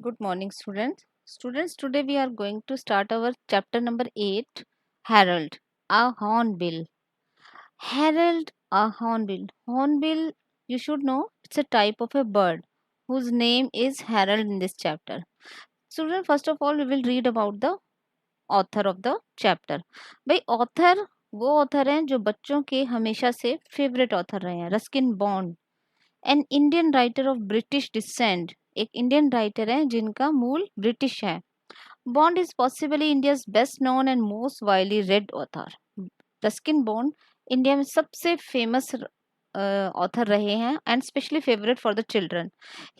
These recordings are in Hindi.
Good morning, students. Students, today we are going to start our chapter number 8, Herald, a hornbill. Herald, a hornbill. Hornbill, you should know, it's a type of a bird whose name is Herald in this chapter. Students, first of all, we will read about the author of the chapter. भाई author वो author हैं जो बच्चों के हमेशा से favorite author रहे हैं, Ruskin Bond, an Indian writer of British descent, एक इंडियन राइटर है जिनका मूल ब्रिटिश है. Bond is possibly India's best known and most widely read author. Ruskin Bond India में सबसे फेमस ऑथर रहे हैं and specially favourite for the children.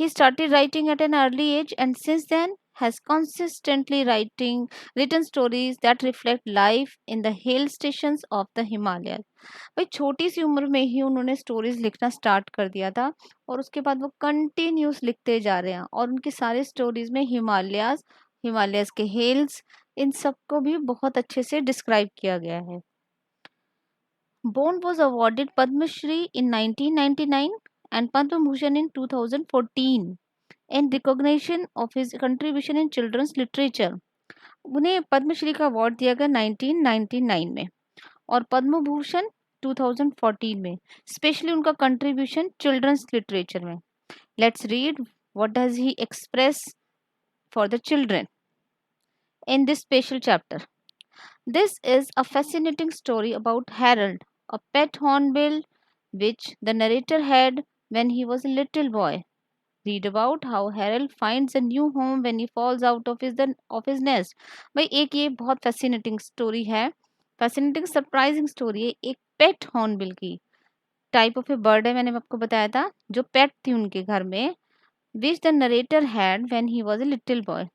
He started writing at an early age and since then has consistently written stories that reflect life in the hill stations of the Himalayas. भाई छोटी सी उम्र में ही उन्होंने स्टोरीज लिखना स्टार्ट कर दिया था और उसके बाद वो कंटिन्यूस लिखते जा रहे हैं और उनकी सारी स्टोरीज में हिमालयाज के हिल्स इन सबको भी बहुत अच्छे से डिस्क्राइब किया गया है. Bond was awarded Padma Shri in 1999 and Padma Bhushan in 2014 in recognition of his contribution in children's literature. उन्हें पद्मश्री का अवार्ड दिया गया 1999 में और पद्म भूषण 2014 में, स्पेशली उनका कंट्रीब्यूशन चिल्ड्रंस लिटरेचर में. Let's read what does he express for the children in this special chapter. This is a fascinating story about Harold, a pet hornbill which the narrator had when he was a little boy. Read about how Harold finds a new home when he falls out of his nest. भाई एक ये बहुत fascinating story है, fascinating surprising story है एक pet hornbill की. टाइप ऑफ ए बर्ड है, मैंने आपको बताया था, जो पेट थी उनके घर में, which the narrator had when he was a little boy.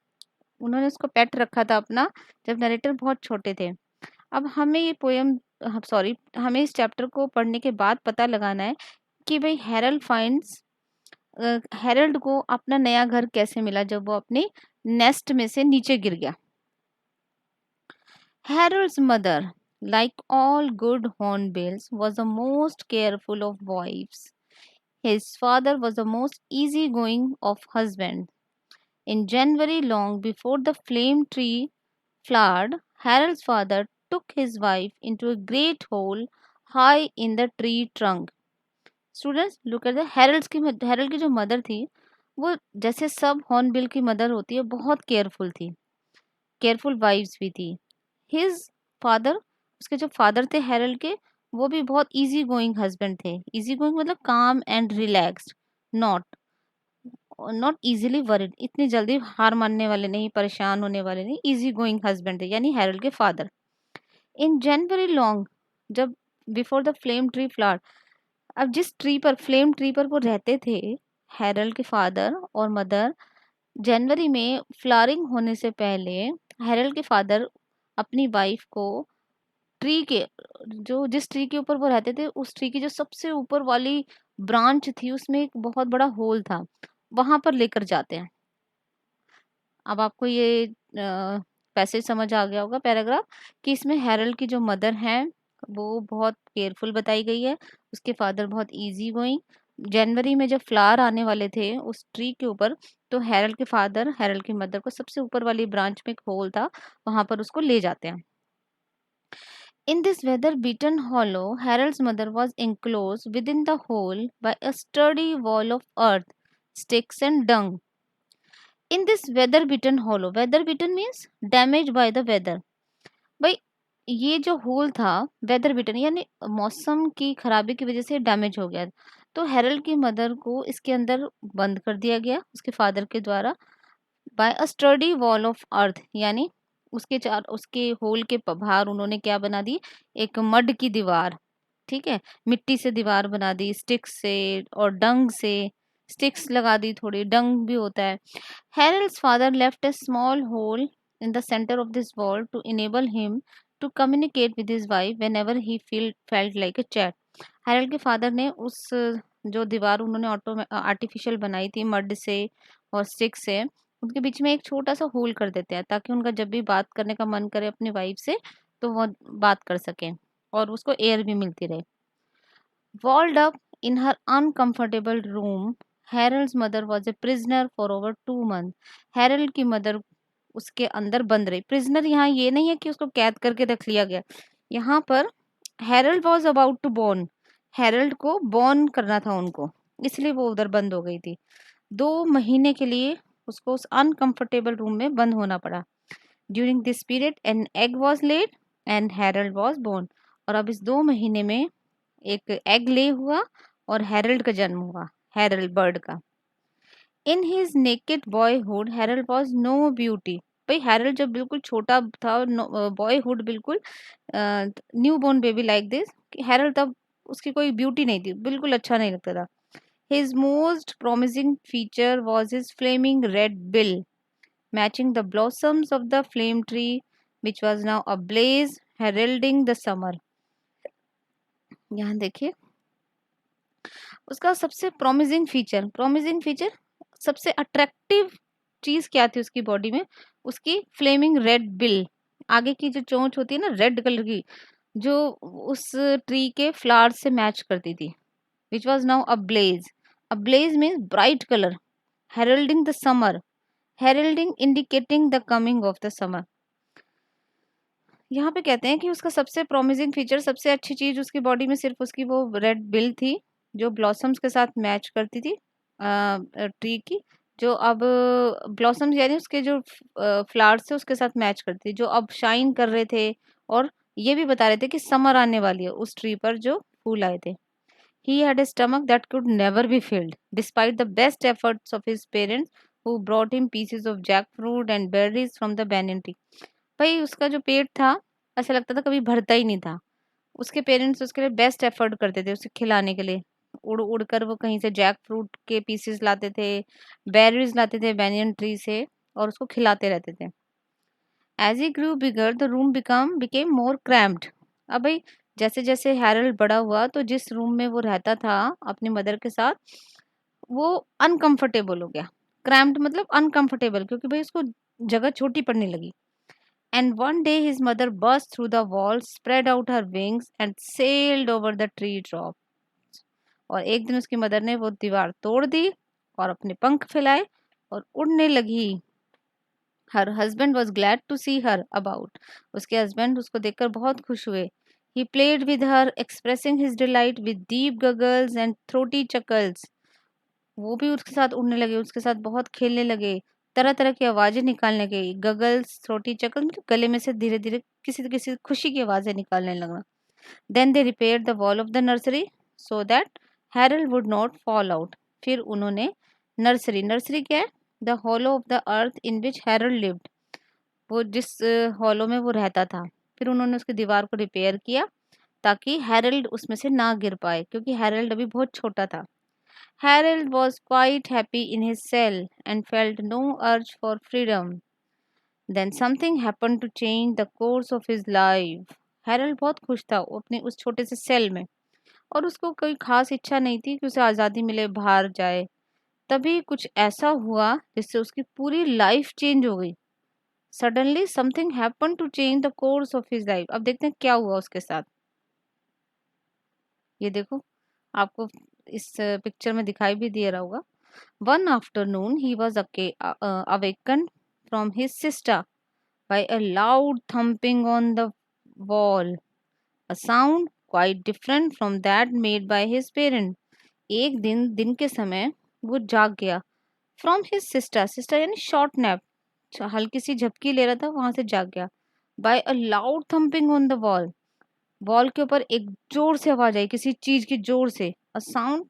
उन्होंने उसको पेट रखा था अपना जब नरेटर बहुत छोटे थे. अब हमें ये पोएम हमें इस चैप्टर को पढ़ने के बाद पता लगाना है कि भाई हेरल्ड को अपना नया घर कैसे मिला जब वो अपने नेस्ट में से नीचे गिर गया. Harold's mother, like all good hornbills, was the most careful of wives. His father was the most easygoing of husbands. In January, long before the flame tree flowered, Harold's father took his wife into a great hole high in the tree trunk. Students, look at the Harold की जो मदर थी वो जैसे सब हॉर्नबिल की मदर होती है बहुत केयरफुल थी, केयरफुल वाइफ्स भी थी. हिज फादर, उसके जो फादर थे हेरल्ड के, वो भी बहुत इजी गोइंग हस्बैंड थे. इजी गोइंग मतलब काम and relaxed, not not easily worried, इतनी जल्दी हार मानने वाले नहीं, परेशान होने वाले नहीं, इजी गोइंग हस्बैंड थे यानी हेरल्ड के फादर. इन जनवरी लॉन्ग, जब before the flame tree flower, अब जिस ट्री पर फ्लेम ट्री पर वो रहते थे हेरल्ड के फादर और मदर, जनवरी में फ्लावरिंग होने से पहले हेरल्ड के फादर अपनी वाइफ को ट्री के जिस ट्री के ऊपर वो रहते थे उस ट्री की जो सबसे ऊपर वाली ब्रांच थी उसमें एक बहुत बड़ा होल था, वहां पर लेकर जाते हैं. अब आपको ये पैसेज समझ आ गया होगा, पैराग्राफ, कि इसमें हेरल्ड की जो मदर हैं वो बहुत केयरफुल बताई गई है, उसके फादर बहुत इजी गोइंग. जनवरी में जब फ्लावर आने वाले थे उस ट्री के ऊपर तो हेरल्ड के फादर हेरल्ड की मदर को सबसे ऊपर वाली ब्रांच में एक होल था, वहां पर उसको ले जाते हैं. In this weather-beaten hollow, Harold's mother was enclosed within the hole by a sturdy wall of earth, sticks and dung. In this weather-beaten hollow, weather-beaten means damaged by the weather. भाई ये जो होल था वेदर बिटन यानी मौसम की खराबी की वजह से डैमेज हो गया, तो हेरल्ड की मदर को इसके अंदर बंद कर दिया गया उसके फादर के द्वारा, by a sturdy wall of earth, यानी उसके होल के बाहर उन्होंने क्या बना दी, एक मड की दीवार. ठीक है, मिट्टी से दीवार बना दी, स्टिक्स से और डंग से, स्टिक्स लगा दी, थोड़ी डंग भी होता है. Harold's father left a small hole in the center of this wall to enable him to communicate with his wife whenever he felt like a chat. Harold के फादर ने उस जो दीवार उन्होंने आर्टिफिशियल बनाई थी मड से और स्टिक से, उनके बीच में एक छोटा सा होल कर देते हैं ताकि उनका जब भी बात करने का मन करे अपनी वाइफ से तो वो बात कर सके और उसको एयर भी मिलती रहे. Walled up in her uncomfortable room, Harold's mother was a prisoner for over 2 month. Harold की मदर उसके अंदर बंद रही। प्रिजनर यहाँ ये नहीं है कि उसको कैद करके रख लिया गया, यहाँ पर Harold was about to born, Harold को बॉर्न करना था उनको, इसलिए वो उधर बंद हो गई थी। 2 महीने के लिए उसको उस अनकंफर्टेबल रूम में बंद होना पड़ा। During this period an egg was laid and Harold was born. और अब इस 2 महीने में एक एग ले हुआ और हैरल्ड का जन्म हुआ, हैरल्ड बर्ड का। In his naked boyhood Harold was no beauty. भाई हैरल्ड जब बिल्कुल छोटा था, बॉयहुड बिल्कुल new born baby like this, Harold तब उसकी कोई ब्यूटी नहीं थी, बिल्कुल अच्छा नहीं लगता था। His most promising feature was his flaming red bill matching the blossoms of the flame tree, which was now ablaze, heralding the summer. यहाँ देखिए उसका सबसे प्रोमिसिंग फीचर सबसे अट्रैक्टिव चीज क्या थी उसकी बॉडी में, उसकी फ्लेमिंग रेड बिल, आगे की जो चोंच होती है ना रेड कलर की, जो उस ट्री के फ्लावर से मैच करती थी। Which was now ablaze means bright colour, heralding the summer, heralding indicating the coming of the summer. यहाँ पे कहते हैं कि उसका सबसे प्रोमिसिंग फीचर, सबसे अच्छी चीज उसकी बॉडी में सिर्फ उसकी वो रेड बिल थी, जो ब्लॉसम्स के साथ मैच करती थी ट्री की, जो अब ब्लॉसम्स यानी उसके जो फ्लावर्स थे उसके साथ मैच करती थी, जो अब शाइन कर रहे थे और ये भी बता रहे थे कि समर आने वाली है उस ट्री पर जो फूल आए थे। He had a stomach that could never be filled, despite the best efforts of his parents, who brought him pieces of jackfruit and berries from the banyan tree. भाई उसका जो पेट था ऐसा लगता था कभी भरता ही नहीं था। उसके पेरेंट्स उसके लिए बेस्ट एफर्ट करते थे उसे खिलाने के लिए, उड़ उड़ कर वो कहीं से जैक फ्रूट के पीसेस लाते थे, बेरीज लाते थे बैनियन ट्री से, और उसको खिलाते रहते थे। As he grew bigger the room became more cramped. अब भाई जैसे जैसे हैरल्ड बड़ा हुआ तो जिस रूम में वो रहता था अपनी मदर के साथ वो अनकंफर्टेबल हो गया। क्रैम्प्ड मतलब अनकंफर्टेबल, क्योंकि भाई उसको जगह छोटी पड़ने लगी। And one day his mother burst through the wall, spread out her wings, and sailed over the tree top. और एक दिन उसकी मदर ने वो दीवार तोड़ दी और अपने पंख फैलाए और उड़ने लगी। हर husband was glad to see her about. उसके हस्बैंड उसको देखकर बहुत खुश हुए। He played with her expressing his delight with deep gurgles and throaty chuckles. वो भी उसके साथ उड़ने लगे, उसके साथ बहुत खेलने लगे, तरह तरह की आवाजें निकालने लगे। गगल्स थ्रोटी चकल मतलब गले में से धीरे धीरे किसी न किसी खुशी की आवाजें निकालने लगना। Then they repair the wall of the nursery so that Harold would not fall out. फिर उन्होंने नर्सरी, नर्सरी क्या है, the hollow of the earth in which Harold lived, वो जिस हॉलो में वो रहता था, फिर उन्होंने उसकी दीवार को रिपेयर किया ताकि हैरल्ड उसमें से ना गिर पाए, क्योंकि हैरल्ड अभी बहुत छोटा था। Harold was quite happy in his cell and felt no urge for freedom. Then something happened to change the course of his life. Harold बहुत खुश था वो अपने उस छोटे से सेल में, और उसको कोई खास इच्छा नहीं थी कि उसे आज़ादी मिले, बाहर जाए। तभी कुछ ऐसा हुआ जिससे उसकी पूरी लाइफ चेंज हो गई। Suddenly something happen to change the course of his life. अब देखते हैं क्या हुआ उसके साथ। ये देखो आपको इस पिक्चर में दिखाई भी दे रहा होगा। One afternoon, he was awakened from his sister by a loud thumping on the wall, a sound quite different from that made by his parent. एक दिन दिन के समय वो जाग गया। फ्रॉम हिज सिस्टर, सिस्टर यानी शॉर्ट नैप, हल्की सी झपकी ले रहा था, वहां से जाग गया। By a loud thumping on the wall, wall के ऊपर एक जोर से आवाज आई, किसी चीज की जोर से। अ साउंड,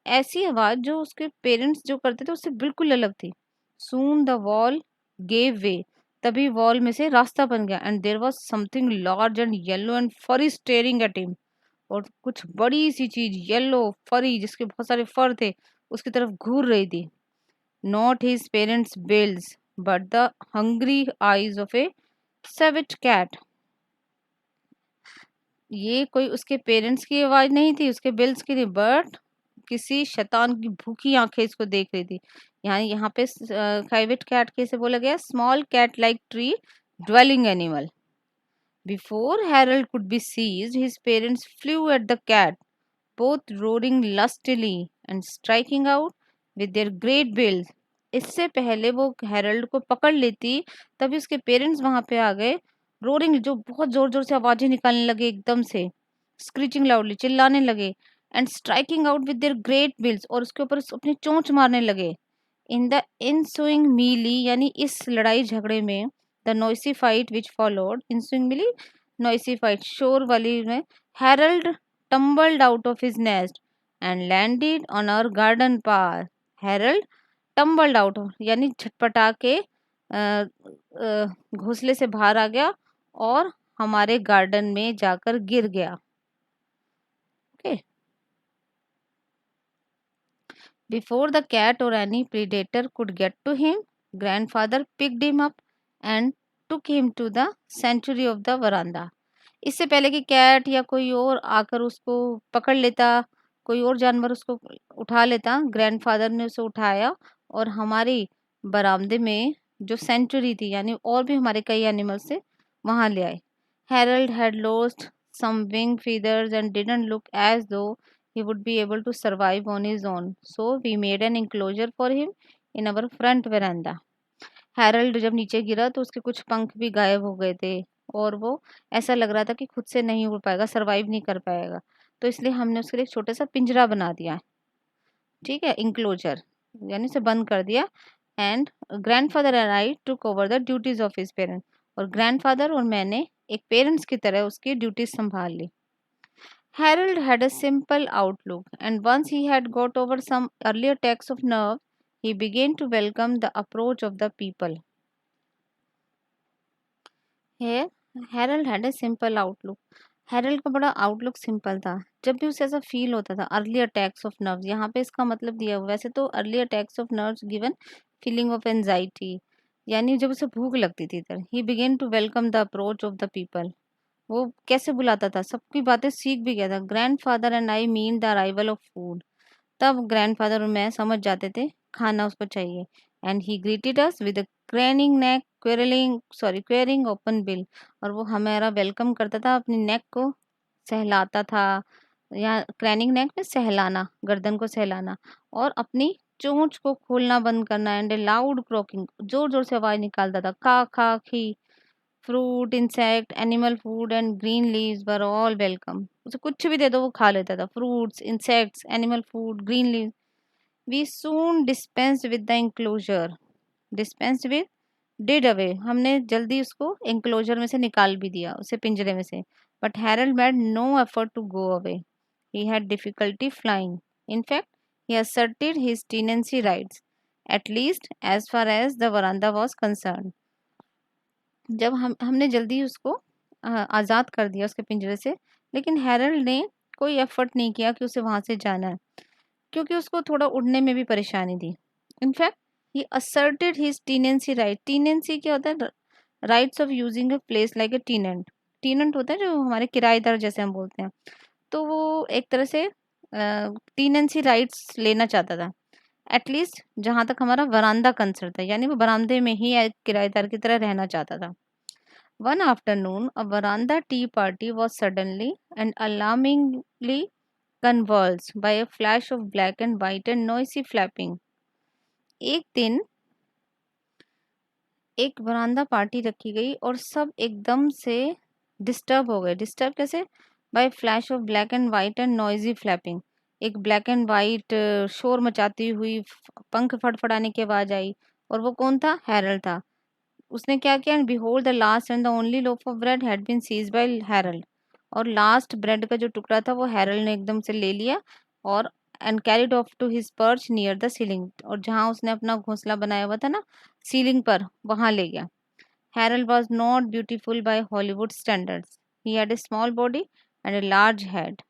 ऐसी आवाज जो उसके पेरेंट्स जो करते थे उससे बिल्कुल अलग थी। Soon the wall gave way, तभी वॉल में से रास्ता बन गया। And there was something large and yellow and furry staring at him, और कुछ बड़ी सी चीज येलो फरी जिसके बहुत सारे फर थे उसकी तरफ घूर रही थी। Not his parents bills but the hungry eyes of a civet cat. ये कोई उसके पेरेंट्स की आवाज नहीं थी, उसके बिल्स की नहीं, बट किसी शैतान की भूखी आंखें इसको देख रही थी। यहाँ पे साइविट कैट कैसे बोला गया, small cat like tree dwelling animal. Before Harold could be seized his parents flew at the cat, both roaring lustily and striking out with their great bills. इससे पहले वो हेरल्ड को पकड़ लेती, तभी उसके पेरेंट्स वहां पे आ गए, रोरिंग, जो बहुत जोर जोर से आवाजें निकालने लगे एकदम से, स्क्रीचिंग लाउडली, चिल्लाने लगे, and striking out with their great bills, और उसके ऊपर अपनी चोंच मारने लगे। इन द ensuing melee, यानी इस लड़ाई झगड़े में, the noisy fight which followed, ensuing melee, noisy fight, शोर वाली में, Harald tumbled out of his nest and landed on our garden path. Harold tumbled out, यानी झटपटा के घोंसले से बाहर आ गया और हमारे गार्डन में जाकर गिर गया। Okay, before the cat or any predator could get to him, grandfather picked him up and took him to the sanctuary of the veranda. इससे पहले कि कैट या कोई और आकर उसको पकड़ लेता, कोई और जानवर उसको उठा लेता, ग्रैंडफादर ने उसे उठाया और हमारी बरामदे में जो सेंचुरी थी, यानी और भी हमारे कई एनिमल्स थे, वहां ले आए। Harold had lost some wing feathers and didn't look as though he would be able to survive on his own. So we made an enclosure for him in our front veranda. Harold जब नीचे गिरा तो उसके कुछ पंख भी गायब हो गए थे और वो ऐसा लग रहा था कि खुद से नहीं उड़ पाएगा, सरवाइव नहीं कर पाएगा, तो इसलिए हमने उसके लिए एक छोटा सा पिंजरा बना दिया। ठीक है, इंक्लोजर, यानी उसे बंद कर दिया। And grandfather and I took over the duties of his parent, और ग्रैंडफादर और मैंने एक पेरेंट्स की तरह उसकी ड्यूटीज संभाल ली। Harold had a simple outlook, and once he had got over some early attacks of nerve, he began to welcome the approach of the people. Here, Harold had a simple outlook. Harold का बड़ा आउटलुक सिंपल था। जब भी उसे ऐसा फील होता था, अर्ली अटैक्स ऑफ नर्व्स, यहाँ पे इसका मतलब दिया हुआ, वैसे तो early attacks of nerves given feeling of anxiety, यानी जब उसे भूख लगती थी, तर he began to welcome the approach of the people. वो कैसे बुलाता था, सबकी बातें सीख भी गया था। Grandfather and I mean the arrival of food, तब ग्रैंडफादर और मैं समझ जाते थे खाना उसको चाहिए। And he greeted us with craning neck, quivering open bill, और वो हमारा वेलकम करता था, अपनी नेक को सहलाता था, या क्रैनिंग नेक में सहलाना, गर्दन को सहलाना, और अपनी चोंच को खोलना बंद करना, एंड लाउड क्रॉकिंग, जोर जोर से आवाज निकालता था, खा खा खी। Fruit, insect, animal food and green leaves were all welcome. उसे कुछ भी दे दो वो खा लेता था, fruits, insects, animal food, green leaf. We soon dispensed with the enclosure, dispensed with, did away, हमने जल्दी उसको इंक्लोजर में से निकाल भी दिया, उसे पिंजरे में से। But Harold made no effort to go away, he had difficulty flying. In fact, he asserted his tenancy rights, at least as far as the veranda was concerned. जब हमने जल्दी उसको आज़ाद कर दिया उसके पिंजरे से, लेकिन हैरल्ड ने कोई एफर्ट नहीं किया कि उसे वहां से जाना है, क्योंकि उसको थोड़ा उड़ने में भी परेशानी थी। In fact he asserted his tenancy right, tenancy क्या होता है, rights of using a place like अ टीनेंट, टीनेंट होता है जो हमारे किराएदार जैसे हम बोलते हैं, तो वो एक तरह से टीनेंसी राइट्स लेना चाहता था, एटलीस्ट जहां तक हमारा वरांदा कंसर्न था, यानी वो बरामदे में ही एक किराएदार की तरह रहना चाहता था। One afternoon, a veranda tea party was suddenly and alarmingly convulsed by a flash of black and white and noisy flapping. एक दिन एक वरांदा पार्टी रखी गई और सब एकदम से डिस्टर्ब हो गए। डिस्टर्ब कैसे? By flash of black and white and noisy flapping. एक ब्लैक एंड वाइट शोर मचाती हुई पंख फड़फड़ाने की आवाज आई, और वो कौन था? हैरल्ड था। उसने क्या किया? And behold the last and the only loaf of bread had been seized by Harold, और लास्ट ब्रेड का जो टुकड़ा था वो हैरल्ड ने एकदम से ले लिया और and carried off to his perch near the ceiling, और जहां उसने अपना घोंसला बनाया हुआ था ना सीलिंग पर, वहां ले गया। Harold was not beautiful by Hollywood standards, he had a small body and a large head,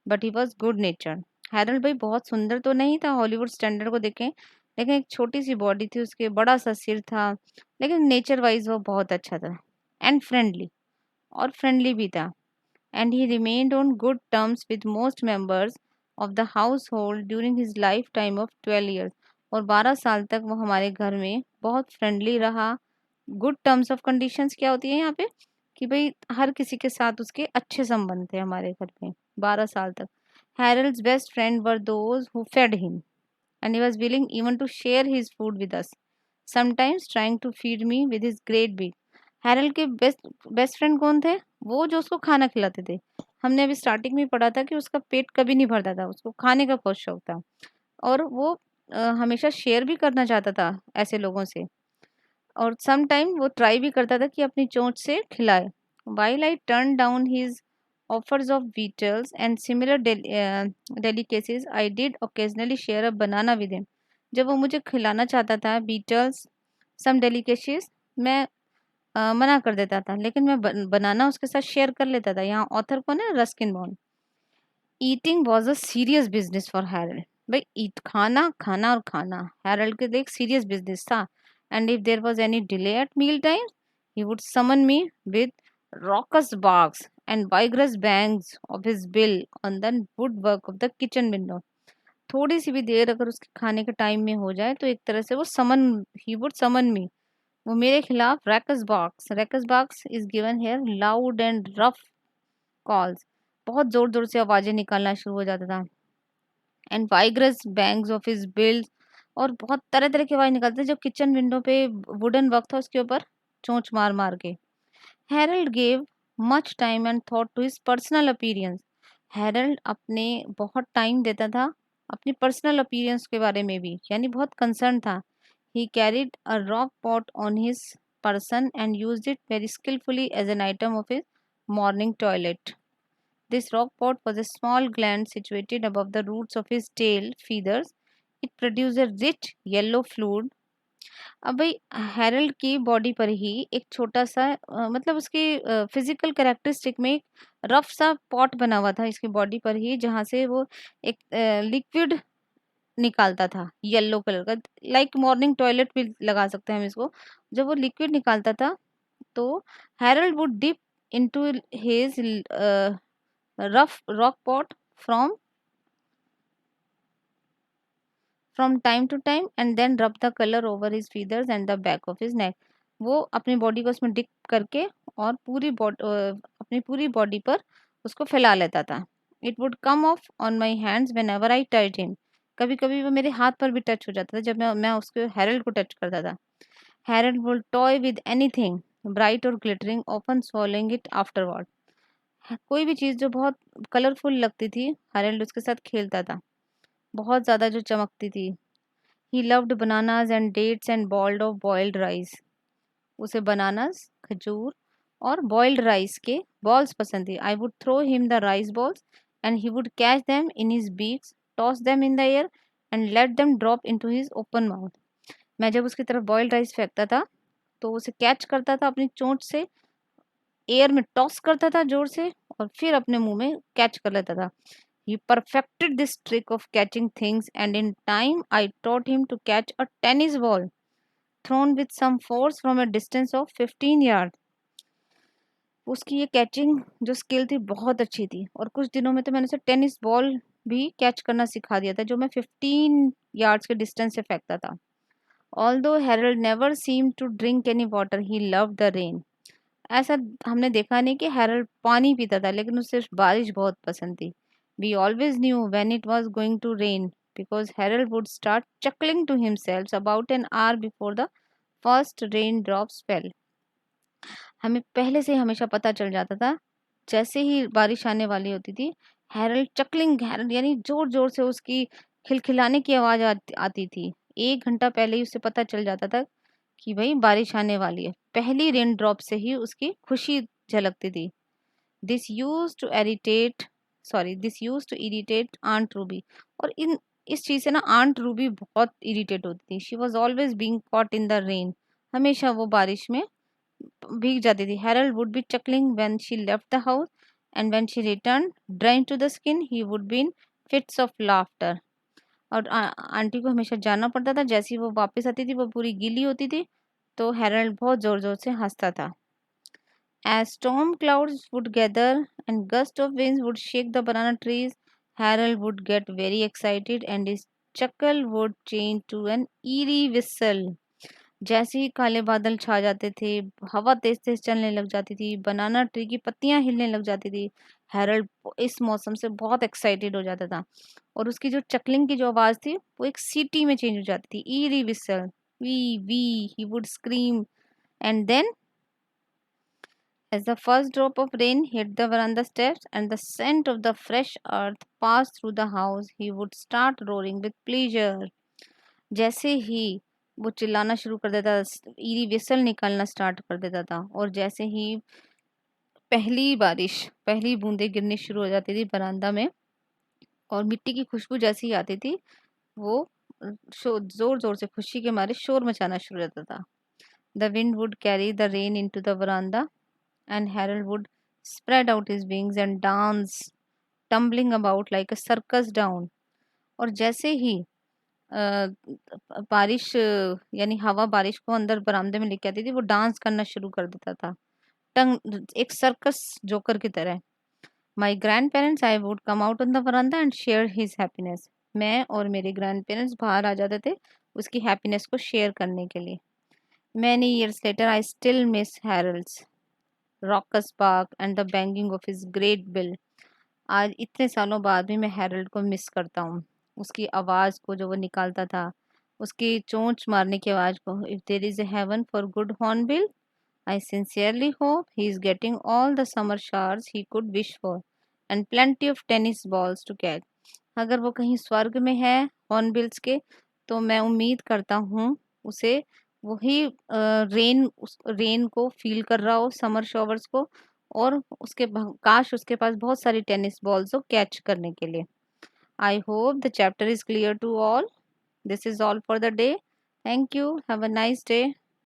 but he was good natured. Harold भाई बहुत सुंदर तो नहीं था हॉलीवुड स्टैंडर्ड को देखें, लेकिन एक छोटी सी बॉडी थी उसके, बड़ा सा सिर था, लेकिन नेचर वाइज वो बहुत अच्छा था। एंड फ्रेंडली, और फ्रेंडली भी था। And he remained on good terms with most members of the house hold during his life time of 12 years, और 12 साल तक वो हमारे घर में बहुत फ्रेंडली रहा। गुड टर्म्स ऑफ कंडीशंस क्या होती है यहाँ पे, कि भाई हर किसी के साथ उसके अच्छे संबंध थे हमारे घर में 12 साल तक। Harold's best friend were those who fed him, and he was willing even to share his food with us, sometimes trying to feed me with his great beak. Harold के बेस्ट बेस्ट फ्रेंड कौन थे? वो जो उसको खाना खिलाते थे। हमने अभी स्टार्टिंग में पढ़ा था कि उसका पेट कभी नहीं भरता था, उसको खाने का बहुत शौक था और वो हमेशा शेयर भी करना चाहता था ऐसे लोगों से, और सम टाइम वो ट्राई भी करता था कि अपनी चोंच से खिलाए। While I turn down his offers of beetles and similar delicacies, I did occasionally share a banana with him. जब वो मुझे खिलाना चाहता था बीटल्स, सम डेलिकेसीज, मैं मना कर देता था, लेकिन मैं बनाना उसके साथ शेयर कर लेता था। यहाँ ऑथर कौन है? Ruskin Bond. Eating was a serious business for Harold. भाई ईट, खाना खाना और खाना हैरल्ड के लिए एक सीरियस बिजनेस था। And if there was any delay at meal time, he would summon me with raucous barks and vigorous bangs of his bill on the woodwork of the kitchen window. थोड़ी सी भी देर अगर उसके खाने के टाइम में हो जाए तो एक तरह से वो समन, ही वुड समन मी, वो मेरे खिलाफ racks barks is given here loud and rough calls, बहुत जोर जोर से आवाजें निकालना शुरू हो जाता था। And vigorous bangs of his bill, और बहुत तरह तरह की आवाज निकालते थे जब किचन विंडो पे वुडन वर्क था उसके ऊपर चोंच मार मार के। Harold gave much time and thought to his personal appearance. Harold अपने बहुत टाइम देता था अपनी पर्सनल अपीयरेंस के बारे में भी, यानी बहुत कंसर्न था। ही carried a rock pot on his person and used it very skillfully as an item of his morning toilet. This rock pot was a small gland situated above the roots of his tail feathers. It produced a rich yellow fluid. अब भाई हैरल्ड की बॉडी पर ही एक छोटा सा मतलब उसकी फिजिकल कैरेक्टरिस्टिक में एक रफ सा पॉट बना हुआ था इसकी बॉडी पर ही, जहाँ से वो एक लिक्विड निकालता था येलो कलर का, लाइक मॉर्निंग टॉयलेट भी लगा सकते हैं हम इसको। जब वो लिक्विड निकालता था तो Harold would dip into his rough rock pot from time to time and then rub the color over his feathers and the back of his neck. वो अपनी बॉडी को उसमें डिप करके और अपनी पूरी बॉडी पर उसको फैला लेता था। It would come of on my hands when ever I touch him. कभी कभी वो मेरे हाथ पर भी टच हो जाता था जब मैं उसके हैरल्ड को टच करता था। Harold would toy with anything bright और glittering, often swallowing it afterward. कोई भी चीज़ जो बहुत कलरफुल लगती थी हैरल्ड उसके साथ खेलता था, बहुत ज़्यादा जो चमकती थी। He loved bananas and dates and balls of boiled rice. उसे बनानास, खजूर और बॉइल्ड राइस के बॉल्स पसंद थी। I would throw him the rice balls and he would catch them in his beaks, toss them in the air and let them drop into his open mouth. मैं जब उसकी तरफ बॉइल्ड राइस फेंकता था तो उसे कैच करता था अपनी चोंच से, एयर में टॉस करता था जोर से और फिर अपने मुंह में कैच कर लेता था। He perfected this trick of catching things, and in time I taught him to catch a tennis ball thrown with some force from a distance of 15 yards. उसकी ये कैचिंग जो स्किल थी बहुत अच्छी थी और कुछ दिनों में तो मैंने उसे टेनिस बॉल भी कैच करना सिखा दिया था जो मैं 15 यार्ड्स के डिस्टेंस से फेंकता था। Although Harold never seemed to drink any water, he loved the rain. ऐसा हमने देखा नहीं कि हैरल्ड पानी पीता था, लेकिन उसे बारिश बहुत पसंद थी। We always knew when it was going to rain because Harold would start chuckling to himself about an hour before the first rain drops fell. हमें पहले से ही हमेशा पता चल जाता था जैसे ही बारिश आने वाली होती थी, हैरल्ड यानी जोर जोर से उसकी खिलखिलाने की आवाज आती थी। 1 घंटा पहले ही उसे पता चल जाता था कि भाई बारिश आने वाली है। पहली रेन ड्रॉप से ही उसकी खुशी झलकती थी। This use to irritate this use to irritate aunt Ruby. और इन इस चीज से ना आंट रूबी बहुत इरिटेट होती थी। She was always being caught in the rain. हमेशा वो बारिश में भीग जाती थी। Harold would be chuckling when she left the house and when she return drying to the skin he would be in fits of laughter. और आंटी को हमेशा जाना पड़ता था, जैसे ही वो वापस आती थी वो पूरी गीली होती थी तो हैरल्ड बहुत जोर जोर से हंसता था। As storm clouds would gather and gusts of winds would shake the banana trees, Harold would get very excited and his chuckle would change to an eerie whistle. जैसे ही काले बादल छा जाते थे, हवा तेज-तेज चलने लग जाती थी, बनाना ट्री की पत्तियाँ हिलने लग जाती थी। हैरोल्ड इस मौसम से बहुत एक्साइटेड हो जाता था और उसकी जो चकलिंग की जो आवाज़ थी, वो एक सीटी में चेंज हो जाती थी। Eerie whistle, we we he would scream and then as the first drop of rain hit the veranda steps and the scent of the fresh earth passed through the house, he would start roaring with pleasure. जैसे ही वो चिल्लाना शुरू कर देता, ईरी विसल निकालना स्टार्ट कर देता था और जैसे ही पहली बूंदें गिरनी शुरू हो जाती थी बरामदा में और मिट्टी की खुशबू जैसी ही आती थी, वो जोर जोर से खुशी के मारे शोर मचाना शुरू हो जाता था. The wind would carry the rain into the veranda, and Harold would spread out his wings and dance, tumbling about like a circus down. और जैसे ही अ, बारिश यानी हवा बारिश को अंदर बरामदे में लेके आती थी, वो डांस करना शुरू कर देता था, टंग एक सर्कस जोकर की तरह. My grandparents I would come out on the verandah and share his happiness. मैं और मेरे ग्रैंड पेरेंट्स बाहर आ जाते थे उसकी हैप्पीनेस को शेयर करने के लिए. Many years later I still miss Harold's raucous bark and the banging of his great bill. आज इतने सालों बाद भी मैं हैरल्ड को मिस करता हूँ, उसकी आवाज़ को जो वो निकालता था, उसकी चोंच मारने की आवाज़ को. If there is a heaven for good hornbill, I sincerely hope he is getting all the summer showers he could wish for and plenty of tennis balls to catch. अगर वो कहीं स्वर्ग में है हॉर्नबिल्स के, तो मैं उम्मीद करता हूँ उसे वही रेन को फील कर रहा हो, समर शॉवर्स को, और काश उसके पास बहुत सारी टेनिस बॉल्स हो कैच करने के लिए. I hope the chapter is clear to all. This is all for the day. Thank you. Have a nice day.